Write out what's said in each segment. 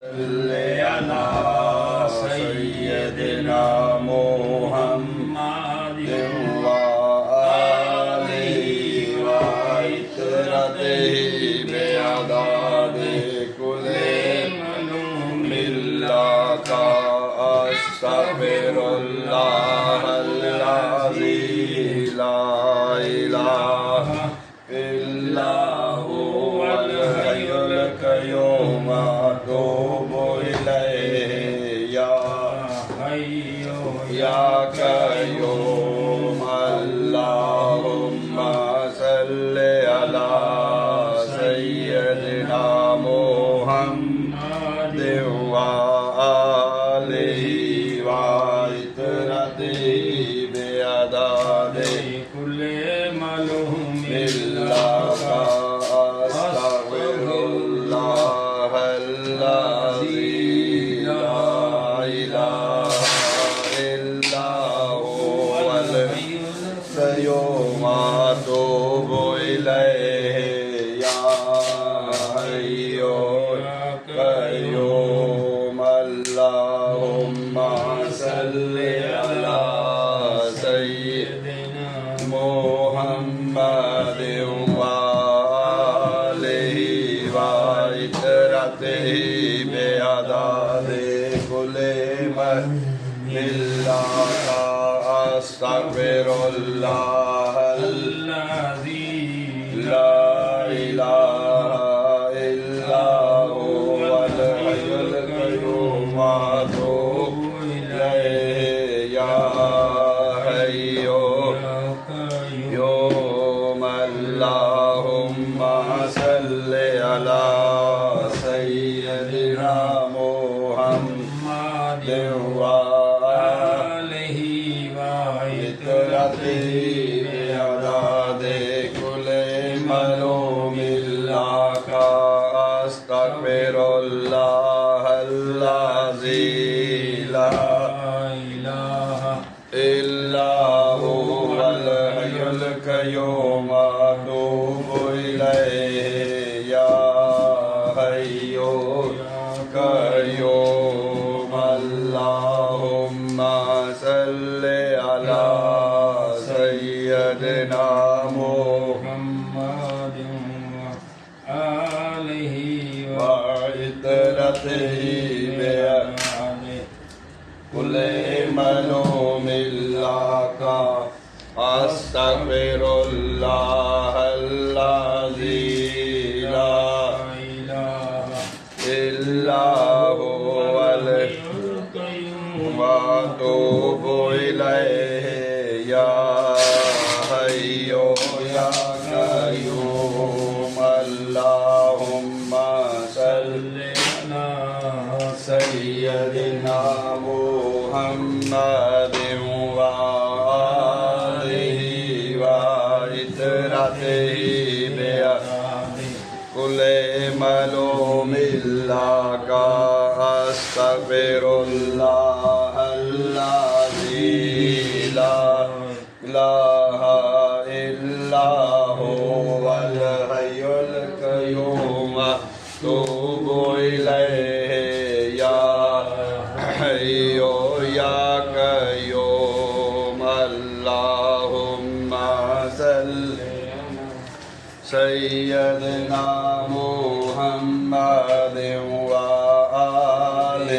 صلی علی سیدنا محمد وآلہ وعطرتہ بعدد کل ملت استغفر اللہ العظیم لا الہ الا هو الحی القیوم اتوب الیہ یا قیوم اللہم صلی علی سیدنا محمد وآلہ وعطرتہ بعدد کل معلوم استغفر اللہ العظیم لا الہ الا هو الحی القیوم اتوب الیہ یا حی قیوم اللہم صلی علی سیدنا محمد وآلہ وعطرتہ بعدد کل ملت استغفر اللہ العظیم لا الہ الا هو الحی القیوم اتوب الیہ یا حی قیوم اللہم صلی علی سیدنا محمد وآلہ وعطرتہ بعدد کل معلوم لک استغفر اللہ العظیم لا الہ الا هو الحی القیوم اتوب الیہ یا حی قیوم اللہم صلی علی سیدنا محمد آلہ وعطرتہ بعدد کل معلوم لک استغفر اللہ العظیم لا الہ الا هو الحی القیوم واتوب الیہ یا حی یا قیوم اللہم صلی علی سیدنا محمد وآلہ وعطرتہ بعدد کل معلوم لک استغفر اللہ العظیم لا الہ الا هو الحی القیوم اتوب الیہ یا حی یا قیوم اللہم صلی سیدنا محمد وآلہ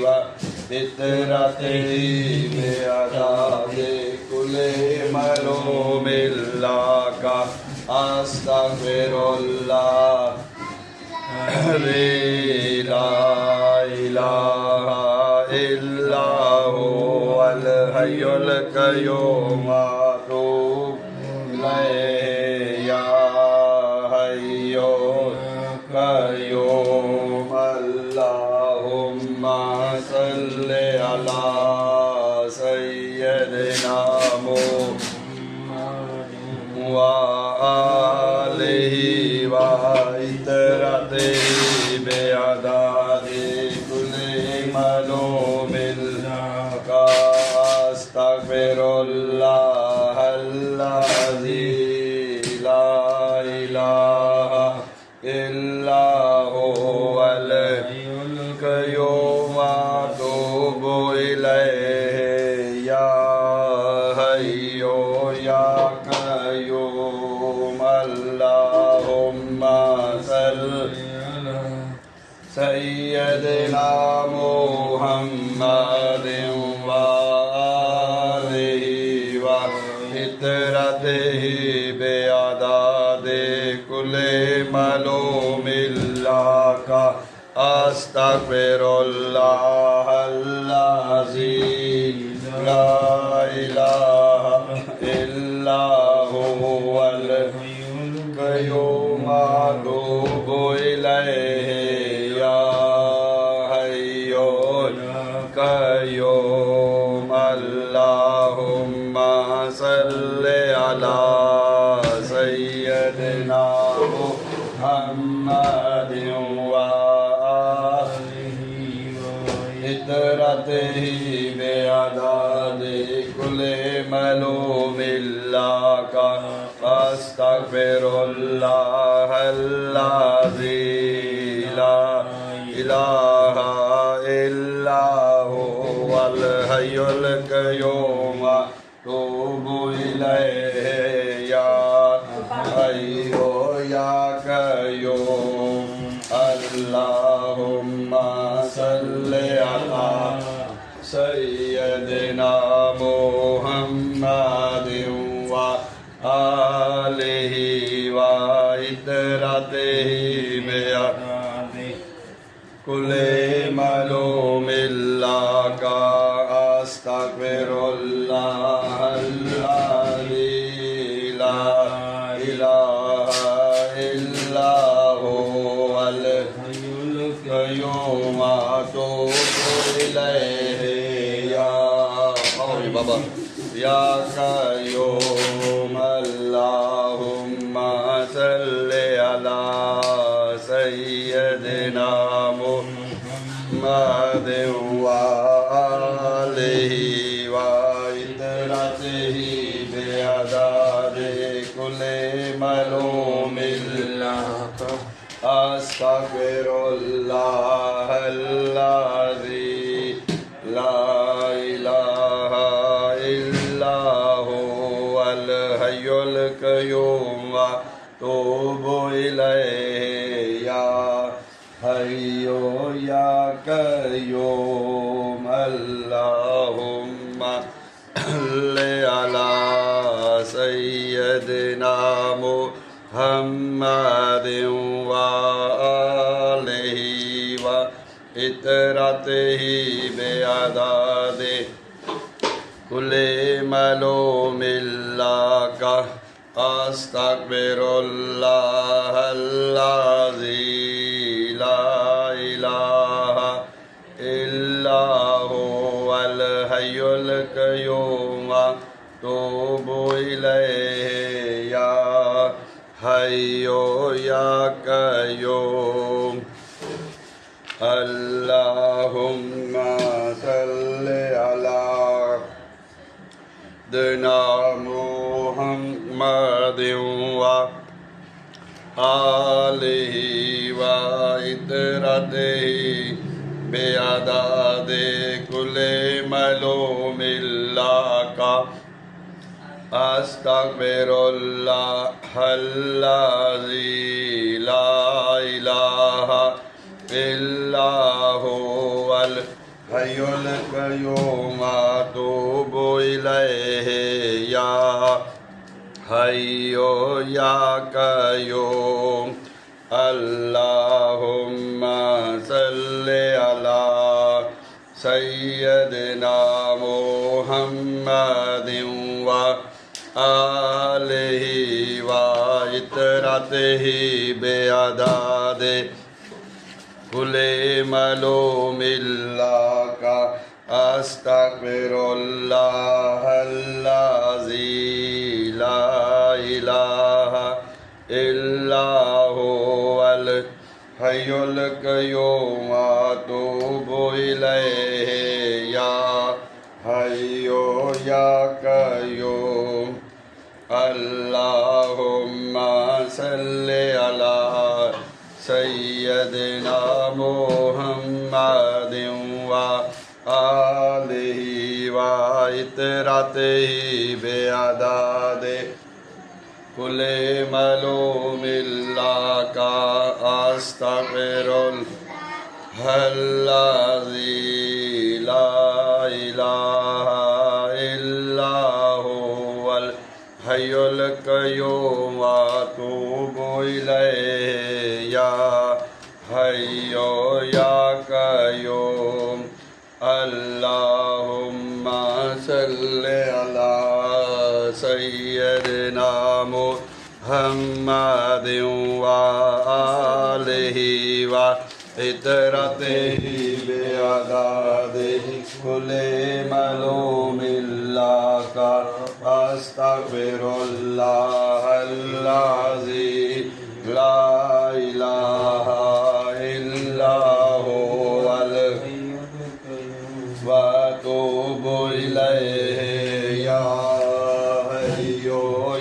وعطرتہ بعدد کل معلوم لک استغفر اللہ لا الہ الا هو الحی القیوم اتوب الیہ یا حی قیوم اللہم صلی علی سیدنا محمد وآلہ وعطرتہ بعدد کل معلوم لک استغفر اللہ العظیم لا الہ الا هو الحی القيوم وأتوب إليه يا حي يا قيوم اللهم صل سيدنا محمد وآله وعترته بعدد كل معلوم لك أستغفر الله الذي لا إله إلا هو الحي القيوم أتوب إليه يا حي يا قيوم اللهم صل على سيدنا محمد وآله وعترته بعدد كل معلوم لك أستغفر الله الذي لا إله إلا هو الحي القيوم أتوب إليه يا حي يا قيوم اللهم صل على سيدنا محمد وآله وعترته بعدد كل معلوم لك أستغفر الله الذي لا إله إلا هو الحي القيوم أتوب إليه يا بابا يا قيوم اللهم صل على سيدنا محمد وآله وعترته بعدد كل معلوم لك أستغفر الله الذي لا إله إلا هو الحي القيوم وأتوب إليه يا حي يا قيوم اللهم صل على سيدنا محمد وآله وعترته بعدد كل معلوم لك أستغفر الله الذي لا إله إلا هو الحي القيوم وأتوب إليه يا حي يا قيوم اللهم صل على سيدنا محمد وآله وعترته بعدد كل معلوم لك أستغفر الله الذي لا إله إلا هو الحي القيوم أتوب إليه يا حي يا قيوم اللهم صل على سيدنا محمد وآله وعترته بعدد كل معلوم لك أستغفر الله الذي لا إله إلا هو الحي القيوم أتوب إليه يا حي يا قيوم اللهم صل على سيدنا محمد محمد وآلہ وعطرته بعدد كل معلوم لك أستغفر الذي لا إله إلا هو الحي القيوم وأتوب إليه يا حي يا قيوم اللهم صل على سيدنا محمد وآله وعطرته بعدد كل معلوم لك أستغفر الله الذي لا إله إلا هو وأتوب إليه يا حي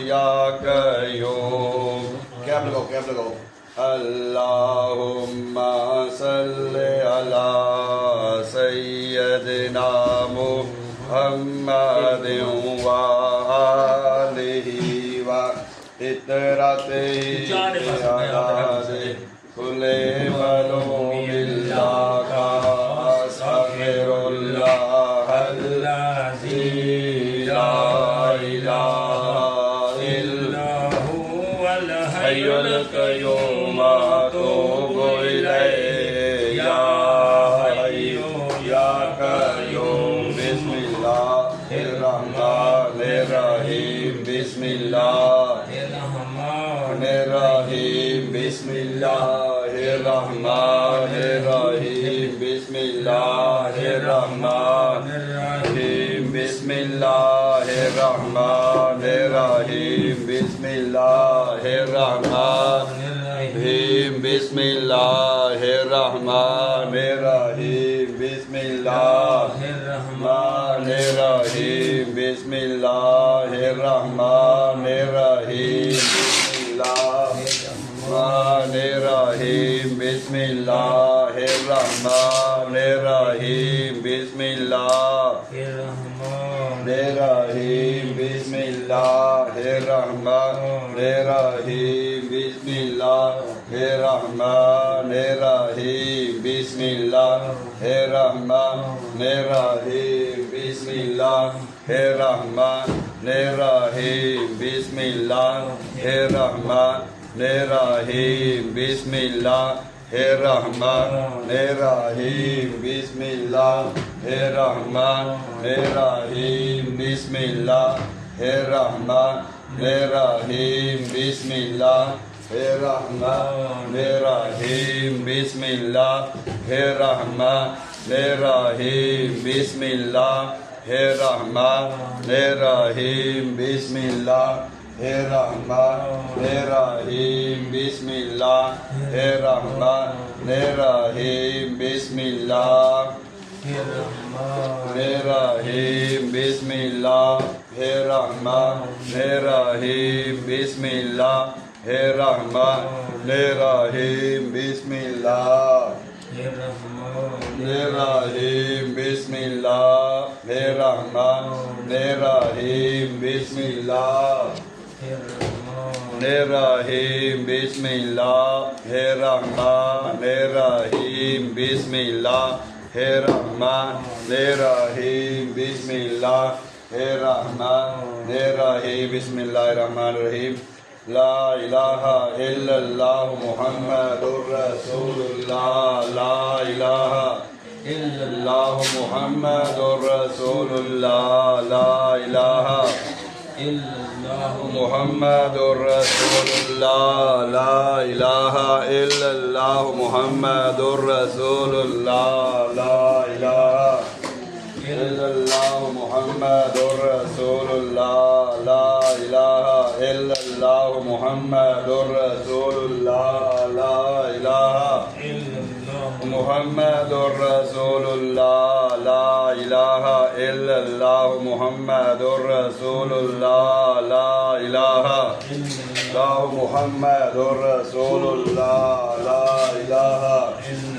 يا قيوم. کیب لگاؤ. اللهم صل على سيدنا محمد وآله وعطرته بعدد كل معلوم لك أستغفر الله الذي لا إله إلا هو الحي القيوم وأتوب إليه يا حي يا قيوم. بسم الله الرحمن الرحيم. بسم الله الرحمن الرحيم. بسم الله الرحمن الرحيم. بسم الله الرحمن الرحيم. بسم الله الرحمن الرحيم. بسم الله الرحمن الرحيم. بسم الله الرحمن الرحيم. بسم الله الرحمن الرحيم. بسم الله الرحمن الرحيم. الرحمن الرحيم. بسم الله الرحمن الرحيم. بسم الله الرحمن الرحيم. بسم الله الرحمن الرحيم. بسم الله الرحمن الرحيم. بسم الله الرحمن الرحيم. بسم الله الرحمن الرحيم. بسم الله الرحمن الرحيم. بسم الله الرحمن الرحيم. بسم الله الرحمن الرحيم. بسم الله الرحمن الرحيم. بسم الله الرحمن الرحيم. بسم الله الرحمن الرحيم. بسم الله الرحمن الرحيم. بسم الله الرحمن الرحيم. بسم الله الرحمن الرحيم. بسم الله الرحيم. بسم الله الرحمن الرحيم. بسم الله الرحمن الرحيم. بسم الله الرحيم. بسم الله الرحمن الرحيم. بسم الله الرحيم. بسم الله الرحمن الرحيم. بسم الله الرحمن الرحيم. بسم الله الرحمن الرحيم. بسم الله الرحمن الرحيم. لا إله إلا الله محمد رسول الله. لا إله إلا الله محمد رسول الله. لا إله إلا الله محمد رسول الله. لا إله إلا الله محمد رسول الله. لا إله إلا الله محمد رسول الله. لا إله إلا الله محمد رسول الله. لا إله إلا الله محمد رسول الله. لا إله إلا الله محمد رسول الله. لا إله إلا الله محمد رسول الله. لا إله إلا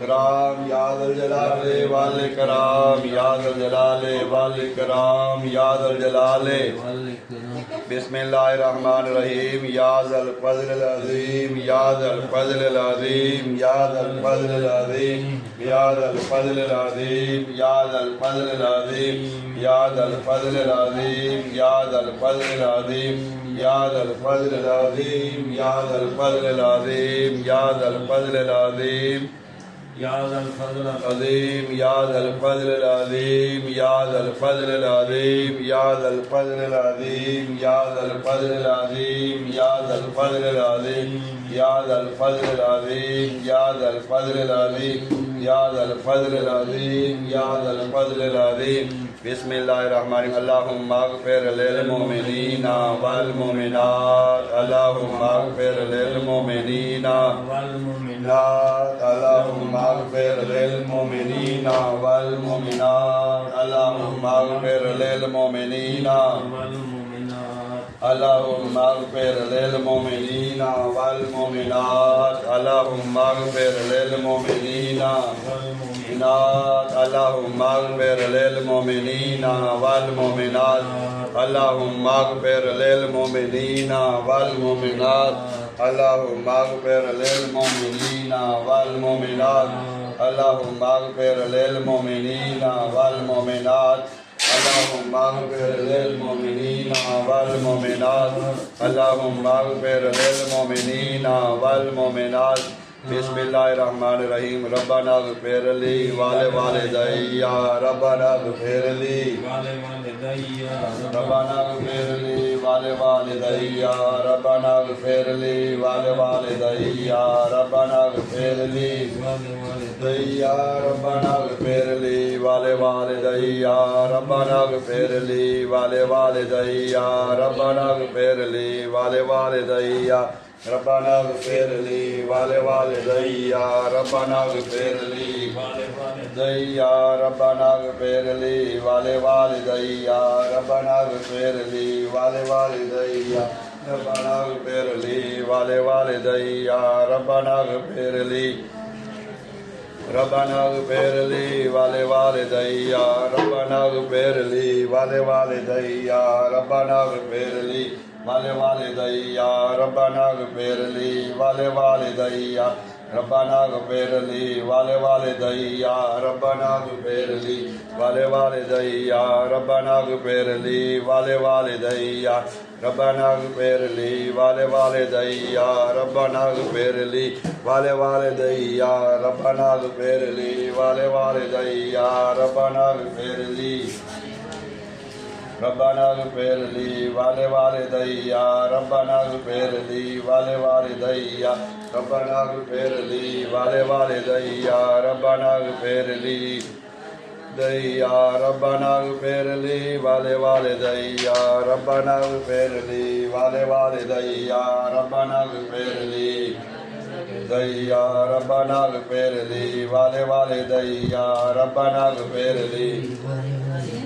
کرام یا ذا الجلال والاکرام یا ذا الجلال والاکرام یا ذا الجلال بسم اللہ الرحمن الرحیم یا ذا الفضل العظیم یا ذا الفضل العظیم یا ذا الفضل العظیم یا ذا الفضل العظیم یا ذا الفضل العظیم یا ذا الفضل العظیم یا ذا الفضل العظیم یا ذا الفضل العظیم یا ذا الفضل العظیم یا ذا الفضل العظیم یا ذا الفضل عظیم یا ذا الفضل العظیم یا ذا الفضل العظیم یا ذا الفضل العظیم یا ذا الفضل العظیم یا ذا الفضل العظیم یا ذا الفضل العظیم یا ذا الفضل العظیم یا ذا الفضل العظیم یا ذا الفضل العظیم بسم اللہ الرحمن الرحیم اللہم اغفر للمؤمنین والمؤمنات اللہم اغفر للمؤمنین والمؤمنات اللہم اغفر للمؤمنین والمؤمنات اللہم اغفر للمؤمنین اللہم اغفر للمؤمنین والمؤمنات اللہم اغفر للمؤمنین والمؤمنات اللہم اغفر للمؤمنین والمؤمنات اللہم اغفر للمؤمنین والمؤمنات اللہم اغفر للمؤمنین والمؤمنات اللہم اغفر للمؤمنین والمؤمنات اللہم اغفر للمؤمنین والمؤمنات اللہم اغفر للمؤمنین والمؤمنات بسم اللہ الرحمن الرحیم ربنا اغفر لی ولوالدی ربنا اغفر لی ربنا اغفر لی ولوالدی ربنا اغفر لی ولوالدی ربنا اغفر لی ربنا اغفر لی ولوالدی ربنا اغفر لی ولوالدی ربنا اغفر لی ولوالدی ربنا اغفر لی ولوالدی ربنا اغفر لی ولوالدی ربنا اغفر لی ولوالدی ربنا اغفر لی ولوالدی ربنا اغفر لی ولوالدی ربنا اغفر لی ربنا اغفر لی ولوالدی ربنا اغفر لی ولوالدی ربنا اغفر لی ولوالدی ربنا اغفر لی ولوالدی ربنا اغفر لی ولوالدی ربنا اغفر لی ولوالدی ربنا اغفر لی ولوالدی ربنا اغفر لی ولوالدی ربنا اغفر لی ولوالدی ربنا اغفر لی ولوالدی ربنا اغفر لی ربنا اغفر لی ولوالدی ربنا اغفر لی ولوالدی ربنا اغفر لی ولوالدی ربنا اغفر لی ربنا اغفر لی ولوالدی ربنا اغفر لی ولوالدی ربنا اغفر لی ربنا اغفر لی ولوالدی ربنا اغفر لی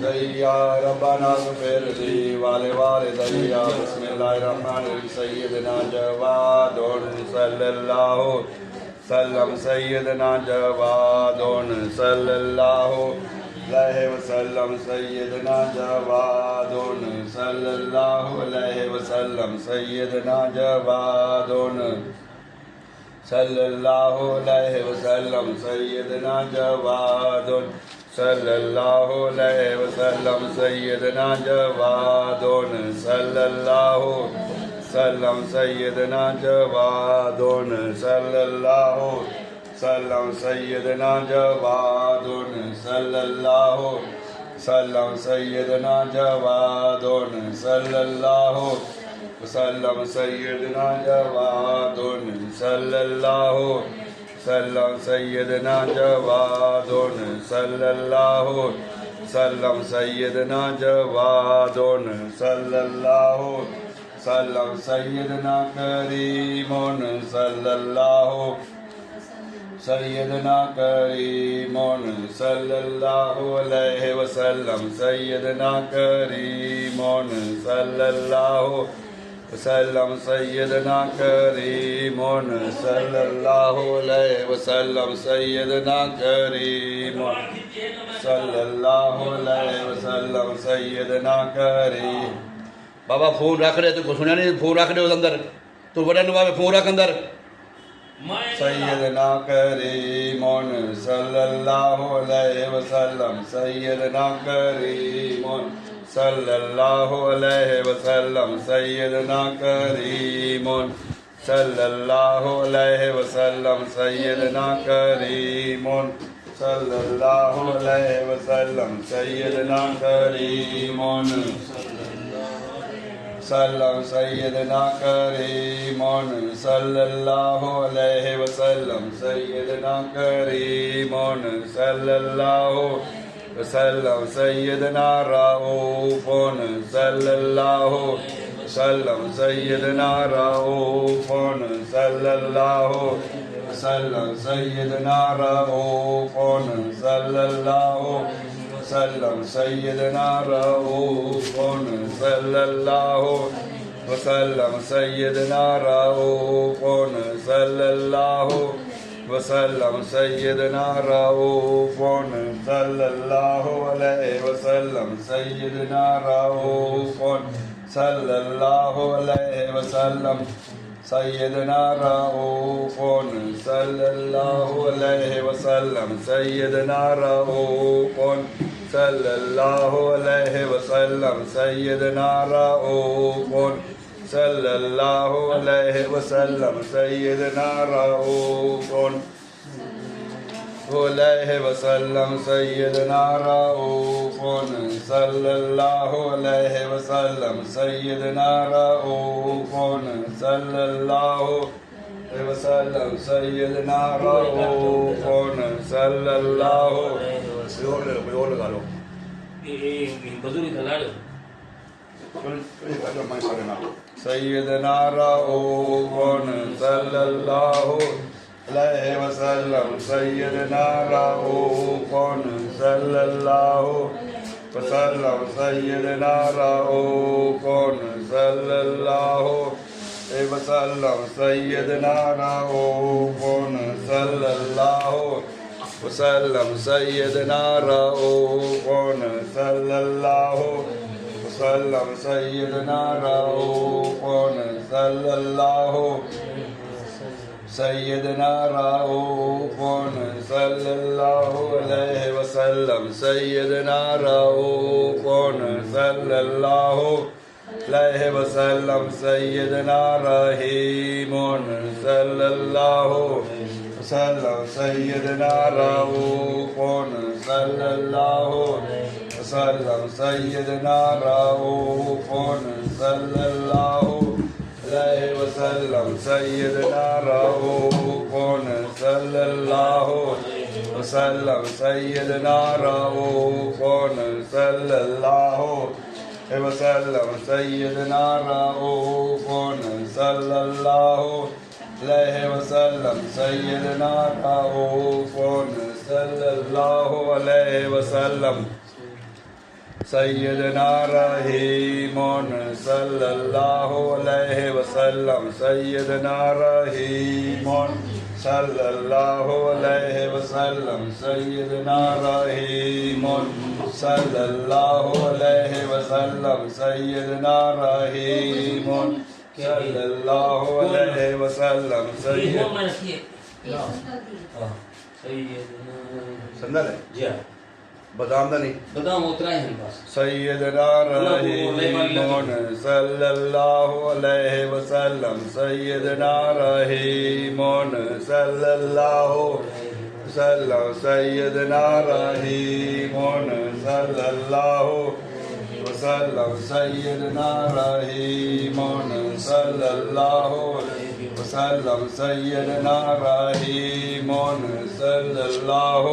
ربنا اغفر لی ولوالدی بسم اللہ الرحمن الرحیم سیدنا جواد صلی اللہ وسلم سیدنا جواد صلی اللہ علیہ وسلم سیدنا جواد صلی اللہ علیہ وسلم سیدنا جواد صلی اللہ علیہ وسلم سیدنا جواد صلی اللہ علیہ وسلم سیدنا جواد صلی اللہ وسلم سیدنا جواد صلی اللہ وسلم سیدنا جواد صلی اللہ وسلم سیدنا جواد صلی اللہ وسلم سیدنا جواد صلی اللہ وسلم سیدنا جواد صلی اللہ وسلم سیدنا جواد صلی اللہ وسلم سیدنا کریم صلی اللہ سیدنا کریم صلی اللہ علیہ وسلم سیدنا کریم صلی اللہ وسلم سيدنا كريم صلى الله عليه وسلم سيدنا كريم صلى الله عليه وسلم سيدنا كريم بابا فون رکھ رہے تو سنیا نہیں فون رکھ رہے اندر تو بڑا نو بابا فون رکھ اندر سیدنا کریم صلی اللہ علیہ وسلم سیدنا کریم صلی اللہ علیہ وسلم سیدنا کریم صلی اللہ علیہ وسلم سیدنا کریم صلی اللہ علیہ وسلم سیدنا کریم سلم سیدنا کریم صلی اللہ علیہ وسلم سیدنا کریم صلی اللہ وسلم سیدنا رؤوف صلی اللہ وسلم سیدنا رؤوف صلی اللہ وسلم سیدنا رؤوف صلی اللہ وسلم سیدنا رؤوف صلی اللہ وسلم سیدنا رؤوف صلی اللہ وسلم سیدنا رؤوف صلی اللہ علیہ وسلم سیدنا رؤوف صلی اللہ علیہ وسلم سیدنا رؤوف صلی اللہ علیہ وسلم سیدنا رؤوف صلی اللہ علیہ وسلم سیدنا رؤوف صلی اللہ علیہ وسلم سیدنا رؤوف علیہ وسلم سیدنا رؤوف صلی اللہ علیہ وسلم سیدنا رؤوف صلی اللہ علیہ وسلم سیدنا رؤوف صلی اللہ کوئی اور لگا لو سیدنا رؤوف صلی اللہ علیہ وسلم سیدنا رؤوف صلی اللہ وسلم سیدنا رؤوف صلی اللہ علیہ وسلم سیدنا رؤوف صلی اللہ وسلم سیدنا رؤوف صلی اللہ وسلم سیدنا رؤوف صلی اللہ سیدنا رؤوف صلی اللہ علیہ وسلم سیدنا رؤوف صلی اللہ علیہ وسلم سیدنا رحیم صلی اللہ وسلم سیدنا رؤوف صلی اللہ وسلم سیدنا رؤوف صلی اللہ علیہ وسلم سیدنا رؤوف صلی اللہ وسلم سیدنا رؤوف صلی اللہ علیہ وسلم سیدنا رؤوف صلی اللہ علیہ وسلم سیدنا رؤوف صلی اللہ علیہ وسلم سیدنا رحیم صلی اللہ علیہ وسلم سیدنا رحیم صلی اللہ علیہ وسلم سیدنا رحیم صلی اللہ علیہ وسلم سیدنا رحیم صلی اللہ علیہ وسلم سندر ہے جی ہاں بدام دا نہیں بدام اترا ہے بس سیدنا رحیم صلی اللہ علیہ وسلم سیدنا رحیم صلی اللہ وسلم سیدنا رحیم صلی اللہ وسلم سیدنا رحیم صلی اللہ وسلم سیدنا رحیم صلی اللہ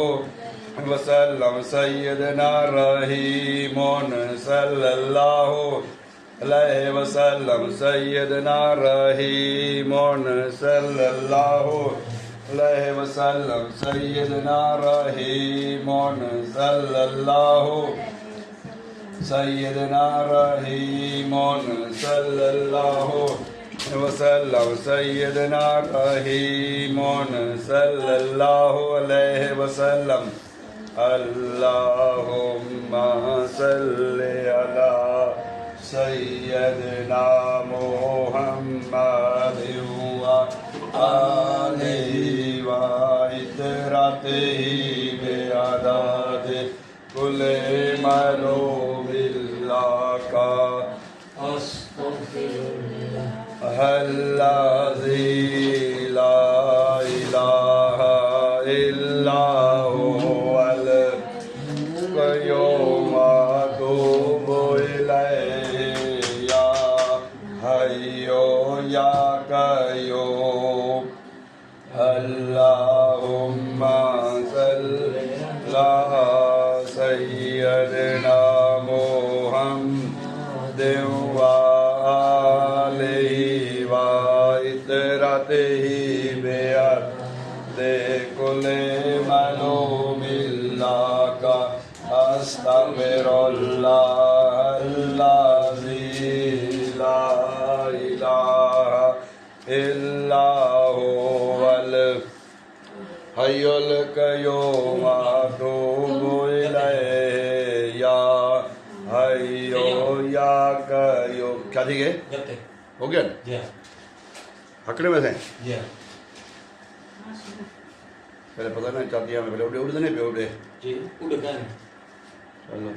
وسلم سیدنا رحیم صلی اللہ علیہ وسلم سیدنا رحیم صلی اللہ علیہ وسلم سیدنا رحیم صلی اللہ سیدنا رحیم صلی اللہ وسلم سیدنا رحیم صلی اللہ علیہ وسلم اللہم صلی علی سیدنا محمد وآلہ وعطرتہ بعدد کل معلوم اللہ کا الذی لا الہ الا هو القیوم اتوب الیہ یا حی یا قیوم اللہم صلی علی سیدنا محمد وآلہ وعطرتہ بعدد کل معلوم اللہ کا استغفر اللہ الذی لا الہ الا هو الحی القیوم اتوب الیہ یا حی یا قیوم. کیا ٹھیک ہے؟ ہو گیا نا؟ ہکڑے میں تھے پہلے پتہ نہیں چاہتی ہے میں پہلے اڑے نہیں پہ اڑے چلو